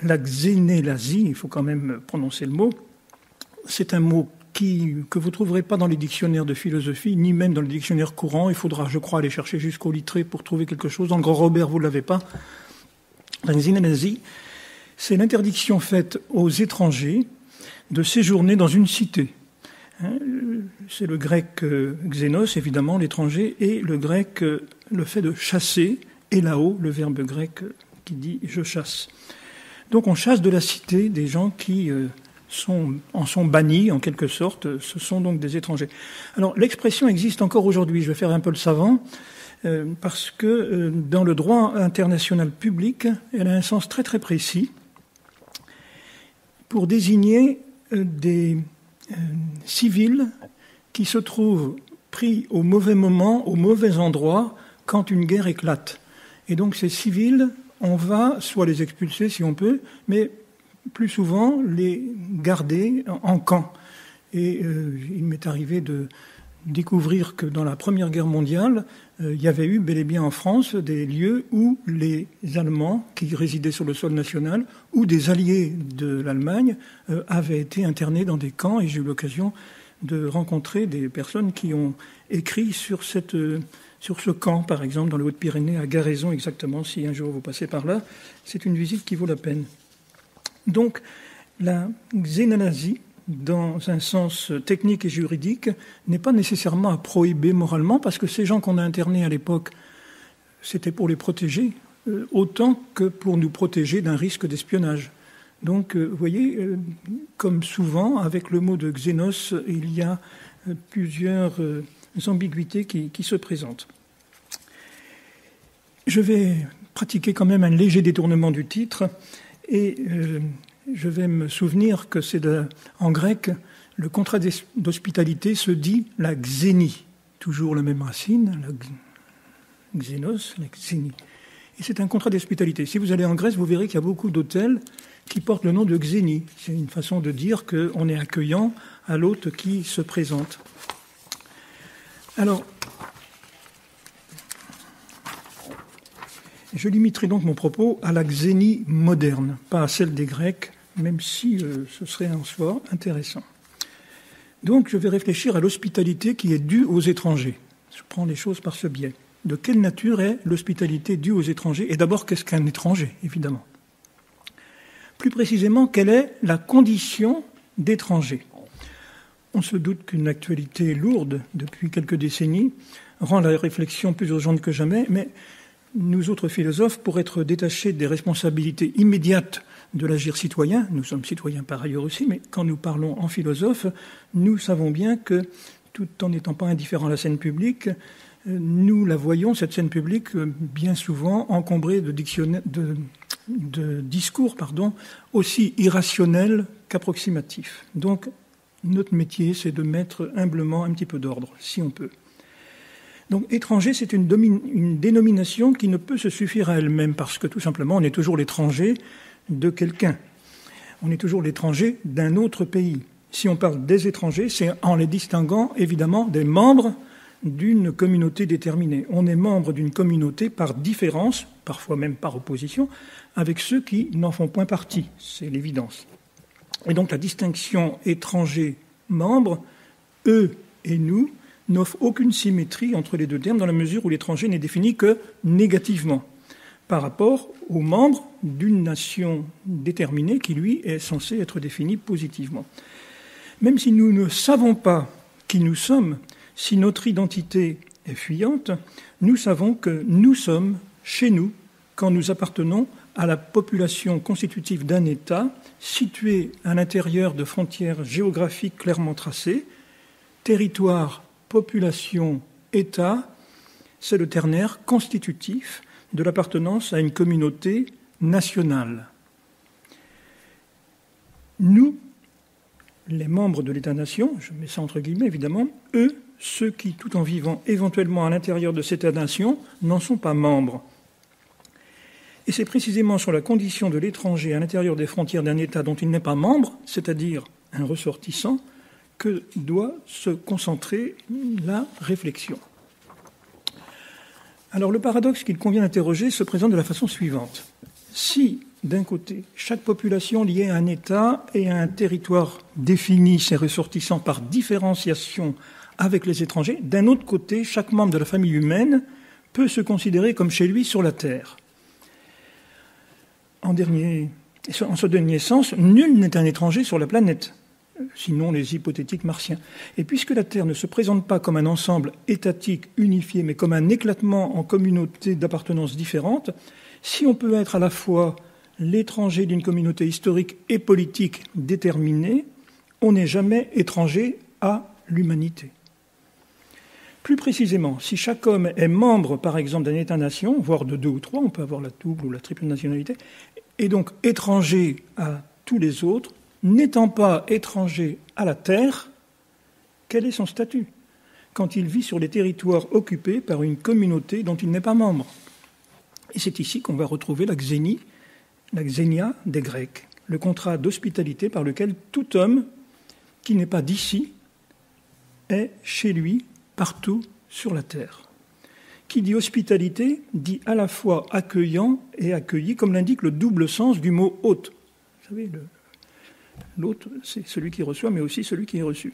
la xénélasie, il faut quand même prononcer le mot, c'est un mot que vous ne trouverez pas dans les dictionnaires de philosophie, ni même dans les dictionnaires courants. Il faudra, je crois, aller chercher jusqu'au Littré pour trouver quelque chose. Dans le Grand Robert, vous ne l'avez pas. La xénélasie, c'est l'interdiction faite aux étrangers de séjourner dans une cité. C'est le grec xénos, évidemment, l'étranger, et le grec, le fait de chasser, et là-haut, le verbe grec qui dit « je chasse ». Donc on chasse de la cité des gens qui en sont bannis, en quelque sorte. Ce sont donc des étrangers. Alors l'expression existe encore aujourd'hui, je vais faire un peu le savant, parce que dans le droit international public, elle a un sens très très précis pour désigner des civils qui se trouvent pris au mauvais moment, au mauvais endroit, quand une guerre éclate. Et donc ces civils, on va soit les expulser si on peut, mais plus souvent les garder en camp. Et il m'est arrivé de découvrir que dans la Première Guerre mondiale, il y avait eu bel et bien en France des lieux où les Allemands qui résidaient sur le sol national ou des alliés de l'Allemagne avaient été internés dans des camps, et j'ai eu l'occasion de rencontrer des personnes qui ont écrit sur ce camp, par exemple, dans les Hautes-Pyrénées, à Garaison exactement, si un jour vous passez par là. C'est une visite qui vaut la peine. Donc, la xénélasie, dans un sens technique et juridique, n'est pas nécessairement à prohiber moralement, parce que ces gens qu'on a internés à l'époque, c'était pour les protéger, autant que pour nous protéger d'un risque d'espionnage. Donc, vous voyez, comme souvent, avec le mot de xénos, il y a plusieurs ambiguïtés qui se présentent. Je vais pratiquer quand même un léger détournement du titre, et je vais me souvenir que c'est en grec, le contrat d'hospitalité se dit la xénie, toujours la même racine, la xénos, la xénie. Et c'est un contrat d'hospitalité. Si vous allez en Grèce, vous verrez qu'il y a beaucoup d'hôtels qui portent le nom de xénie. C'est une façon de dire qu'on est accueillant à l'hôte qui se présente. Alors, je limiterai donc mon propos à la xénie moderne, pas à celle des Grecs, même si ce serait en soi intéressant. Donc, je vais réfléchir à l'hospitalité qui est due aux étrangers. Je prends les choses par ce biais. De quelle nature est l'hospitalité due aux étrangers? Et d'abord, qu'est-ce qu'un étranger, évidemment? Plus précisément, quelle est la condition d'étranger? On se doute qu'une actualité lourde depuis quelques décennies rend la réflexion plus urgente que jamais, mais nous autres philosophes, pour être détachés des responsabilités immédiates de l'agir citoyen, nous sommes citoyens par ailleurs aussi, mais quand nous parlons en philosophe, nous savons bien que, tout en n'étant pas indifférents à la scène publique, nous la voyons, cette scène publique, bien souvent encombrée de discours aussi irrationnels qu'approximatifs. Donc, notre métier, c'est de mettre humblement un petit peu d'ordre, si on peut. Donc, étranger, c'est une dénomination qui ne peut se suffire à elle-même, parce que tout simplement, on est toujours l'étranger de quelqu'un. On est toujours l'étranger d'un autre pays. Si on parle des étrangers, c'est en les distinguant, évidemment, des membres d'une communauté déterminée. On est membre d'une communauté par différence, parfois même par opposition, avec ceux qui n'en font point partie. C'est l'évidence. Et donc la distinction étranger-membre, eux et nous, n'offre aucune symétrie entre les deux termes dans la mesure où l'étranger n'est défini que négativement par rapport aux membres d'une nation déterminée qui, lui, est censé être défini positivement. Même si nous ne savons pas qui nous sommes, si notre identité est fuyante, nous savons que nous sommes chez nous quand nous appartenons à la population constitutive d'un État situé à l'intérieur de frontières géographiques clairement tracées. Territoire, population, État, c'est le ternaire constitutif de l'appartenance à une communauté nationale. Nous, les membres de l'État-nation, je mets ça entre guillemets évidemment, eux, ceux qui, tout en vivant éventuellement à l'intérieur de cette État-nation, n'en sont pas membres. Et c'est précisément sur la condition de l'étranger à l'intérieur des frontières d'un État dont il n'est pas membre, c'est-à-dire un ressortissant, que doit se concentrer la réflexion. Alors le paradoxe qu'il convient d'interroger se présente de la façon suivante. Si d'un côté, chaque population liée à un État et à un territoire définit ses ressortissants par différenciation avec les étrangers. D'un autre côté, chaque membre de la famille humaine peut se considérer comme chez lui sur la Terre. En ce dernier sens, nul n'est un étranger sur la planète, sinon les hypothétiques martiens. Et puisque la Terre ne se présente pas comme un ensemble étatique unifié, mais comme un éclatement en communautés d'appartenance différentes, si on peut être à la fois l'étranger d'une communauté historique et politique déterminée, on n'est jamais étranger à l'humanité. Plus précisément, si chaque homme est membre, par exemple, d'un État-nation, voire de 2 ou 3, on peut avoir la double ou la triple nationalité, et donc étranger à tous les autres, n'étant pas étranger à la Terre, quel est son statut quand il vit sur les territoires occupés par une communauté dont il n'est pas membre? Et c'est ici qu'on va retrouver la xénia des Grecs, le contrat d'hospitalité par lequel tout homme qui n'est pas d'ici est chez lui partout sur la terre. Qui dit hospitalité dit à la fois accueillant et accueilli, comme l'indique le double sens du mot hôte. Vous savez, l'hôte, c'est celui qui reçoit, mais aussi celui qui est reçu.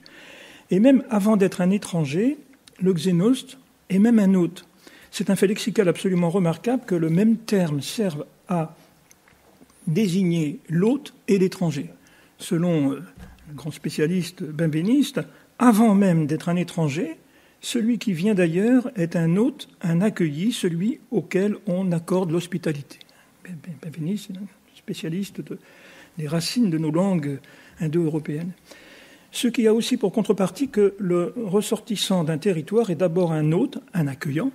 Et même avant d'être un étranger, le xénos est même un hôte. C'est un fait lexical absolument remarquable que le même terme serve à désigner l'hôte et l'étranger. Selon le grand spécialiste benveniste, avant même d'être un étranger, celui qui vient d'ailleurs est un hôte, un accueilli, celui auquel on accorde l'hospitalité. Benveniste, spécialiste des racines de nos langues indo-européennes. Ce qui a aussi pour contrepartie que le ressortissant d'un territoire est d'abord un hôte, un accueillant,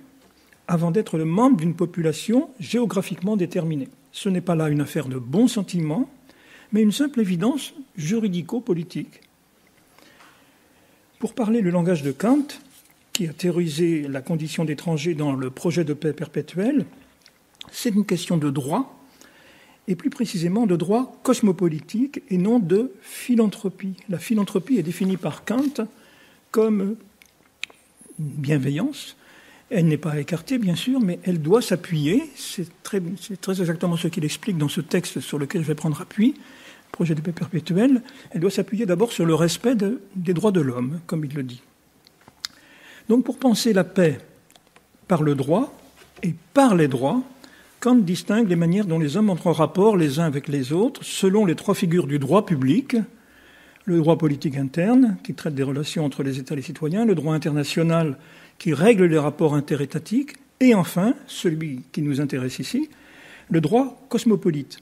avant d'être le membre d'une population géographiquement déterminée. Ce n'est pas là une affaire de bons sentiments, mais une simple évidence juridico-politique. Pour parler le langage de Kant, qui a théorisé la condition d'étranger dans le projet de paix perpétuel, c'est une question de droit, et plus précisément de droit cosmopolitique et non de philanthropie. La philanthropie est définie par Kant comme bienveillance. Elle n'est pas écartée, bien sûr, mais elle doit s'appuyer, c'est très exactement ce qu'il explique dans ce texte sur lequel je vais prendre appui, projet de paix perpétuel, elle doit s'appuyer d'abord sur le respect des droits de l'homme, comme il le dit. Donc pour penser la paix par le droit et par les droits, Kant distingue les manières dont les hommes entrent en rapport les uns avec les autres selon les 3 figures du droit public, le droit politique interne, qui traite des relations entre les États et les citoyens, le droit international, qui règle les rapports interétatiques, et enfin, celui qui nous intéresse ici, le droit cosmopolite,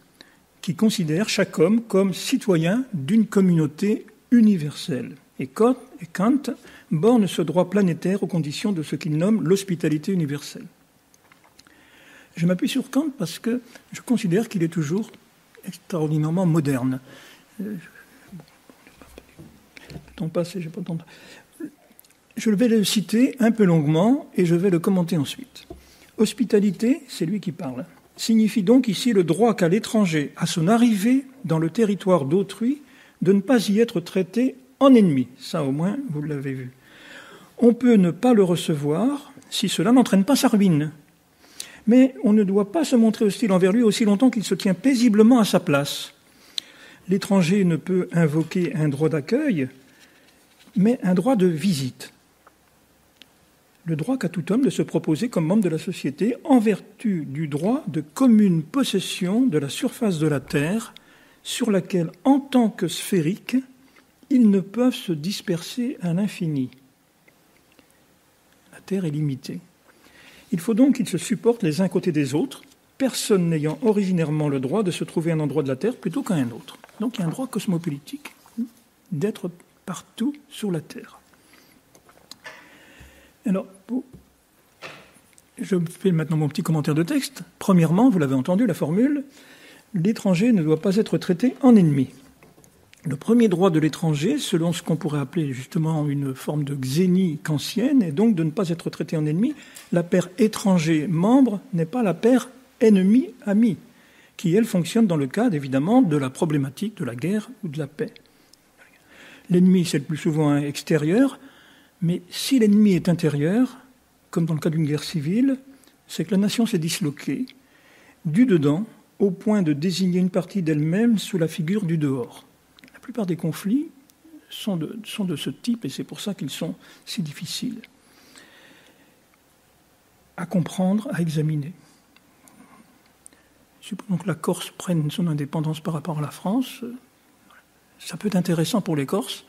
qui considère chaque homme comme citoyen d'une communauté universelle. Et Kant borne ce droit planétaire aux conditions de ce qu'il nomme l'hospitalité universelle. Je m'appuie sur Kant parce que je considère qu'il est toujours extraordinairement moderne. Je vais le citer un peu longuement et je vais le commenter ensuite. Hospitalité, c'est lui qui parle, signifie donc ici le droit qu'a l'étranger, à son arrivée dans le territoire d'autrui, de ne pas y être traité en ennemi. Ça, au moins, vous l'avez vu. On peut ne pas le recevoir si cela n'entraîne pas sa ruine. Mais on ne doit pas se montrer hostile envers lui aussi longtemps qu'il se tient paisiblement à sa place. L'étranger ne peut invoquer un droit d'accueil, mais un droit de visite. Le droit qu'a tout homme de se proposer comme membre de la société en vertu du droit de commune possession de la surface de la terre sur laquelle, en tant que sphériques, ils ne peuvent se disperser à l'infini. La terre est limitée. Il faut donc qu'ils se supportent les uns côté des autres, personne n'ayant originairement le droit de se trouver à un endroit de la terre plutôt qu'à un autre. Donc il y a un droit cosmopolitique d'être partout sur la terre. Alors, je fais maintenant mon petit commentaire de texte. Premièrement, vous l'avez entendu, la formule, l'étranger ne doit pas être traité en ennemi. Le premier droit de l'étranger, selon ce qu'on pourrait appeler justement une forme de xénie kantienne, est donc de ne pas être traité en ennemi. La paire étranger-membre n'est pas la paire ennemi-ami, qui, elle, fonctionne dans le cadre, évidemment, de la problématique de la guerre ou de la paix. L'ennemi, c'est le plus souvent extérieur, mais si l'ennemi est intérieur, comme dans le cas d'une guerre civile, c'est que la nation s'est disloquée du dedans au point de désigner une partie d'elle-même sous la figure du dehors. La plupart des conflits sont de ce type, et c'est pour ça qu'ils sont si difficiles à comprendre, à examiner. Supposons que la Corse prenne son indépendance par rapport à la France. Ça peut être intéressant pour les Corses,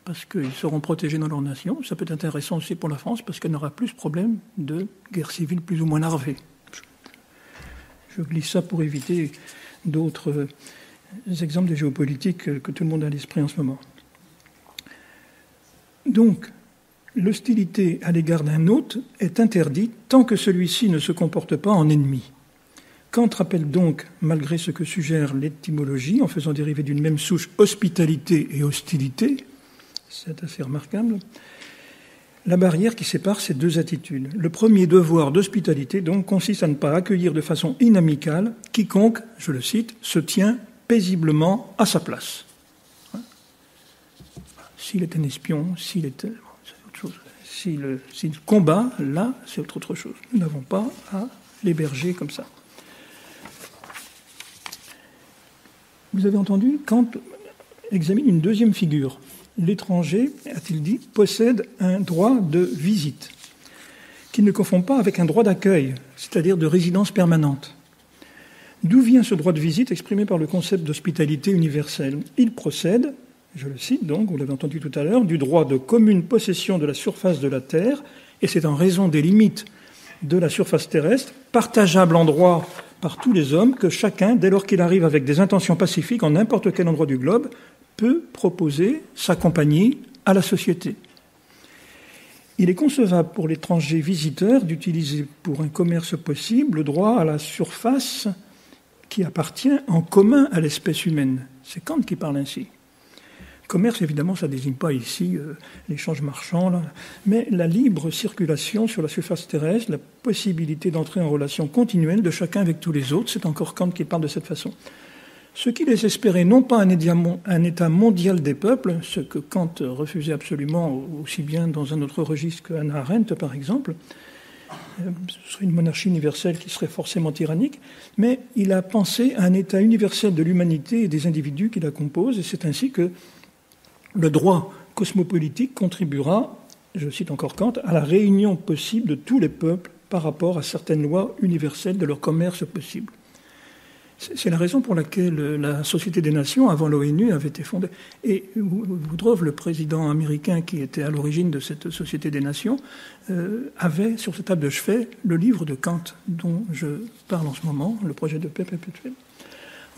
parce qu'ils seront protégés dans leur nation. Ça peut être intéressant aussi pour la France, parce qu'elle n'aura plus de problème de guerre civile plus ou moins larvée. Je glisse ça pour éviter d'autres exemples de géopolitique que tout le monde a à l'esprit en ce moment. Donc, l'hostilité à l'égard d'un hôte est interdite tant que celui-ci ne se comporte pas en ennemi. Kant rappelle donc, malgré ce que suggère l'étymologie, en faisant dériver d'une même souche hospitalité et hostilité, c'est assez remarquable, la barrière qui sépare ces deux attitudes. Le premier devoir d'hospitalité, donc, consiste à ne pas accueillir de façon inamicale quiconque, je le cite, se tient paisiblement à sa place. S'il est un espion, s'il est... c'est autre chose. S'il combat, là, c'est autre chose. Nous n'avons pas à l'héberger comme ça. Vous avez entendu, Kant examine une deuxième figure. L'étranger, a-t-il dit, possède un droit de visite, qu'il ne confond pas avec un droit d'accueil, c'est-à-dire de résidence permanente. D'où vient ce droit de visite exprimé par le concept d'hospitalité universelle ? Il procède, je le cite donc, vous l'avez entendu tout à l'heure, du droit de commune possession de la surface de la Terre, et c'est en raison des limites de la surface terrestre, partageable en droit par tous les hommes, que chacun, dès lors qu'il arrive avec des intentions pacifiques en n'importe quel endroit du globe, peut proposer sa compagnie à la société. Il est concevable pour l'étranger visiteur d'utiliser pour un commerce possible le droit à la surface qui appartient en commun à l'espèce humaine. C'est Kant qui parle ainsi. Commerce, évidemment, ça ne désigne pas ici l'échange marchand, là, mais la libre circulation sur la surface terrestre, la possibilité d'entrer en relation continuelle de chacun avec tous les autres, c'est encore Kant qui parle de cette façon. Ce qui laisse espérer non pas un État mondial des peuples, ce que Kant refusait absolument aussi bien dans un autre registre que Hannah Arendt, par exemple, ce serait une monarchie universelle qui serait forcément tyrannique, mais il a pensé à un État universel de l'humanité et des individus qui la composent, et c'est ainsi que le droit cosmopolitique contribuera, je cite encore Kant, à la réunion possible de tous les peuples par rapport à certaines lois universelles de leur commerce possible. C'est la raison pour laquelle la Société des Nations, avant l'ONU, avait été fondée. Et Woodrow, le président américain qui était à l'origine de cette Société des Nations, avait sur sa table de chevet le livre de Kant dont je parle en ce moment, le projet de paix perpétuelle.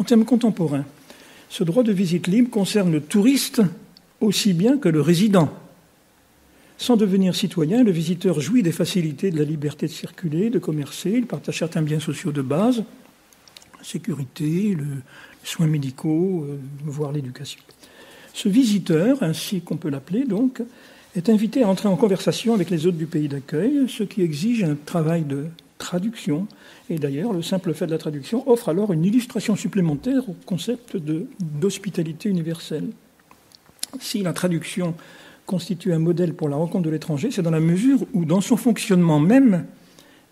En termes contemporains, ce droit de visite libre concerne le touriste aussi bien que le résident. Sans devenir citoyen, le visiteur jouit des facilités de la liberté de circuler, de commercer, il partage certains biens sociaux de base, la sécurité, les soins médicaux, voire l'éducation. Ce visiteur, ainsi qu'on peut l'appeler donc, est invité à entrer en conversation avec les hôtes du pays d'accueil, ce qui exige un travail de traduction. Et d'ailleurs, le simple fait de la traduction offre alors une illustration supplémentaire au concept d'hospitalité universelle. Si la traduction constitue un modèle pour la rencontre de l'étranger, c'est dans la mesure où, dans son fonctionnement même,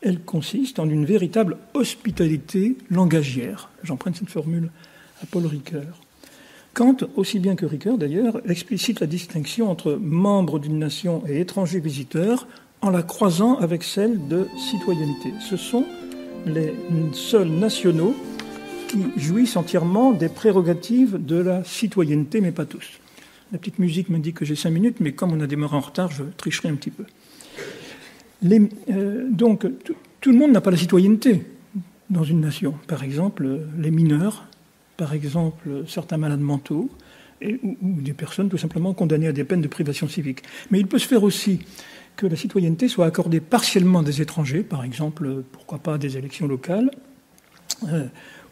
elle consiste en une véritable hospitalité langagière. J'emprunte cette formule à Paul Ricoeur. Kant, aussi bien que Ricoeur d'ailleurs, explicite la distinction entre membres d'une nation et étrangers visiteurs en la croisant avec celle de citoyenneté. Ce sont les seuls nationaux qui jouissent entièrement des prérogatives de la citoyenneté, mais pas tous. La petite musique m'indique que j'ai 5 minutes, mais comme on a démarré en retard, je tricherai un petit peu. Donc, tout le monde n'a pas la citoyenneté dans une nation. Par exemple, les mineurs, par exemple, certains malades mentaux, ou des personnes tout simplement condamnées à des peines de privation civique. Mais il peut se faire aussi que la citoyenneté soit accordée partiellement à des étrangers, par exemple, pourquoi pas des élections locales,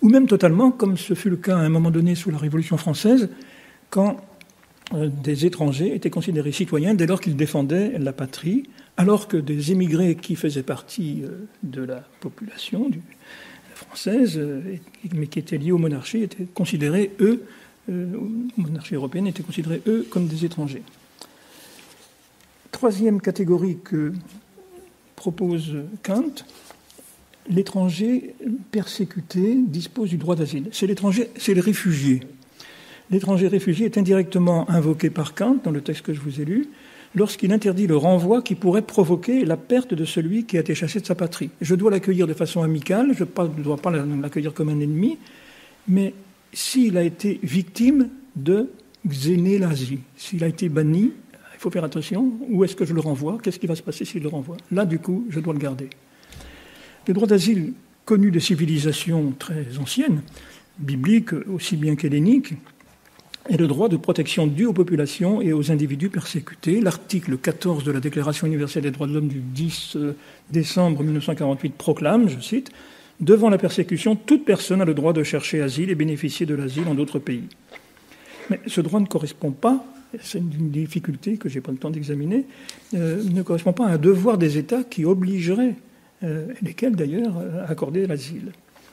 ou même totalement, comme ce fut le cas à un moment donné sous la Révolution française, quand des étrangers étaient considérés citoyens dès lors qu'ils défendaient la patrie, alors que des émigrés qui faisaient partie de la population française, mais qui étaient liés aux monarchies, étaient considérés, eux, monarchies européennes, étaient considérés, eux, comme des étrangers. Troisième catégorie que propose Kant, l'étranger persécuté dispose du droit d'asile. C'est l'étranger, c'est le réfugié. L'étranger réfugié est indirectement invoqué par Kant, dans le texte que je vous ai lu, lorsqu'il interdit le renvoi qui pourrait provoquer la perte de celui qui a été chassé de sa patrie. Je dois l'accueillir de façon amicale, je ne dois pas l'accueillir comme un ennemi, mais s'il a été victime de xénélasie, s'il a été banni, il faut faire attention, où est-ce que je le renvoie, qu'est-ce qui va se passer s'il le renvoie? Là, du coup, je dois le garder. Le droit d'asile, connu des civilisations très anciennes, bibliques aussi bien qu'helléniques, est le droit de protection dû aux populations et aux individus persécutés. L'article 14 de la Déclaration universelle des droits de l'homme du 10 décembre 1948 proclame, je cite, « Devant la persécution, toute personne a le droit de chercher asile et bénéficier de l'asile en d'autres pays. » Mais ce droit ne correspond pas, c'est une difficulté que je n'ai pas le temps d'examiner, ne correspond pas à un devoir des États qui obligerait, lesquels d'ailleurs, à accorder l'asile.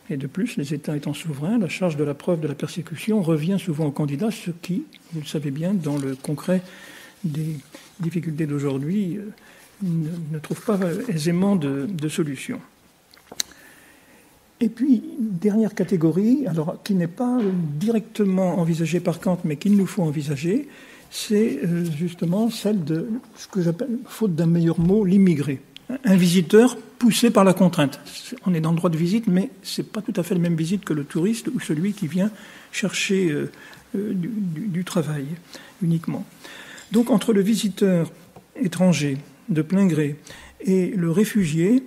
Et de plus, les États étant souverains, la charge de la preuve de la persécution revient souvent aux candidats, ce qui, vous le savez bien, dans le concret des difficultés d'aujourd'hui, ne trouve pas aisément de solution. Et puis, dernière catégorie, alors qui n'est pas directement envisagée par Kant, mais qu'il nous faut envisager, c'est justement celle de ce que j'appelle, faute d'un meilleur mot, l'immigré. Un visiteur poussé par la contrainte. On est dans le droit de visite, mais ce n'est pas tout à fait la même visite que le touriste ou celui qui vient chercher du travail uniquement. Donc entre le visiteur étranger de plein gré et le réfugié,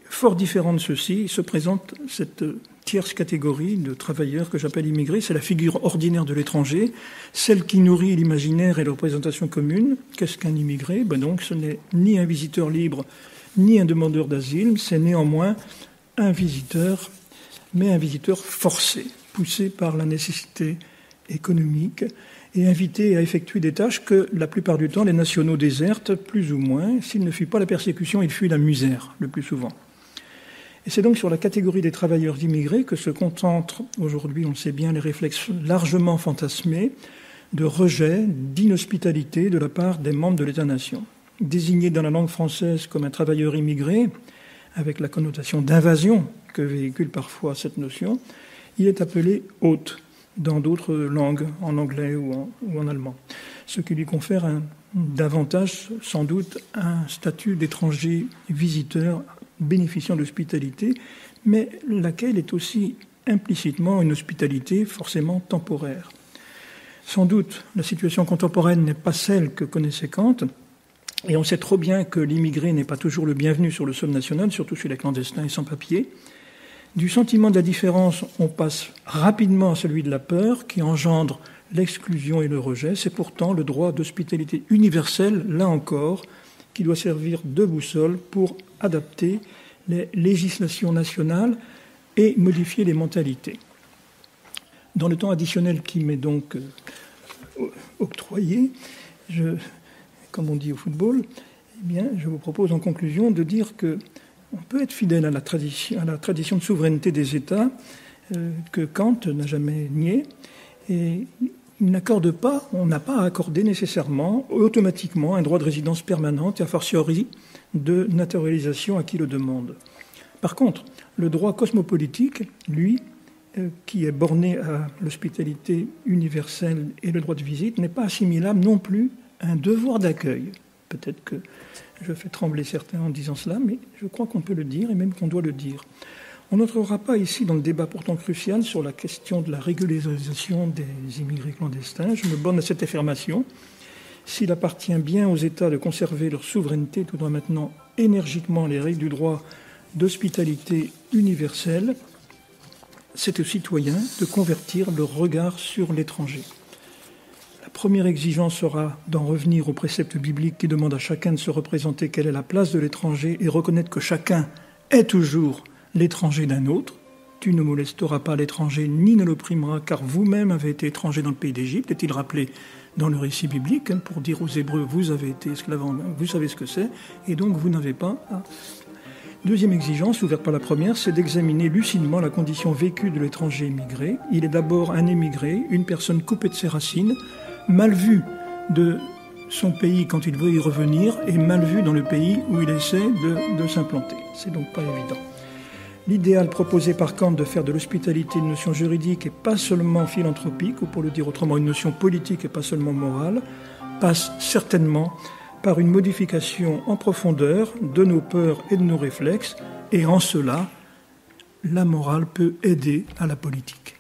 fort différent de ceux-ci, se présente cette tierce catégorie de travailleurs que j'appelle immigrés. C'est la figure ordinaire de l'étranger, celle qui nourrit l'imaginaire et la représentation commune. Qu'est-ce qu'un immigré? Donc ce n'est ni un visiteur libre, ni un demandeur d'asile, c'est néanmoins un visiteur, mais un visiteur forcé, poussé par la nécessité économique et invité à effectuer des tâches que, la plupart du temps, les nationaux désertent, plus ou moins. S'il ne fuit pas la persécution, il fuit la misère, le plus souvent. Et c'est donc sur la catégorie des travailleurs immigrés que se concentrent aujourd'hui, on le sait bien, les réflexes largement fantasmés de rejet, d'inhospitalité de la part des membres de l'État-nation. Désigné dans la langue française comme un travailleur immigré, avec la connotation d'invasion que véhicule parfois cette notion, il est appelé hôte dans d'autres langues, en anglais ou en allemand, ce qui lui confère davantage, sans doute, un statut d'étranger visiteur bénéficiant d'hospitalité, mais laquelle est aussi implicitement une hospitalité forcément temporaire. Sans doute, la situation contemporaine n'est pas celle que connaissait Kant, et on sait trop bien que l'immigré n'est pas toujours le bienvenu sur le sol national, surtout chez les clandestins et sans-papiers. Du sentiment de la différence, on passe rapidement à celui de la peur, qui engendre l'exclusion et le rejet. C'est pourtant le droit d'hospitalité universelle, là encore, qui doit servir de boussole pour adapter les législations nationales et modifier les mentalités. Dans le temps additionnel qui m'est donc octroyé, comme on dit au football, eh bien, je vous propose en conclusion de dire que on peut être fidèle à la tradition de souveraineté des États que Kant n'a jamais nié, et il n'accorde pas, on n'a pas à accorder nécessairement, automatiquement, un droit de résidence permanente et a fortiori de naturalisation à qui le demande. Par contre, le droit cosmopolitique, lui, qui est borné à l'hospitalité universelle et le droit de visite, n'est pas assimilable non plus à un devoir d'accueil. Peut-être que je fais trembler certains en disant cela, mais je crois qu'on peut le dire et même qu'on doit le dire. On n'entrera pas ici dans le débat pourtant crucial sur la question de la régularisation des immigrés clandestins. Je me borne à cette affirmation. S'il appartient bien aux États de conserver leur souveraineté tout en maintenant énergiquement les règles du droit d'hospitalité universelle, c'est aux citoyens de convertir leur regard sur l'étranger. La première exigence sera d'en revenir au précepte biblique qui demande à chacun de se représenter quelle est la place de l'étranger et reconnaître que chacun est toujours l'étranger d'un autre. Tu ne molesteras pas l'étranger ni ne l'opprimeras car vous-même avez été étranger dans le pays d'Égypte, est-il rappelé dans le récit biblique, pour dire aux Hébreux, vous avez été esclaves, vous savez ce que c'est, et donc vous n'avez pas à... Deuxième exigence, ouverte par la première, c'est d'examiner lucidement la condition vécue de l'étranger immigré. Il est d'abord un émigré, une personne coupée de ses racines, mal vue de son pays quand il veut y revenir et mal vue dans le pays où il essaie de s'implanter. C'est donc pas évident. L'idéal proposé par Kant de faire de l'hospitalité une notion juridique et pas seulement philanthropique, ou pour le dire autrement, une notion politique et pas seulement morale, passe certainement par une modification en profondeur de nos peurs et de nos réflexes, et en cela, la morale peut aider à la politique.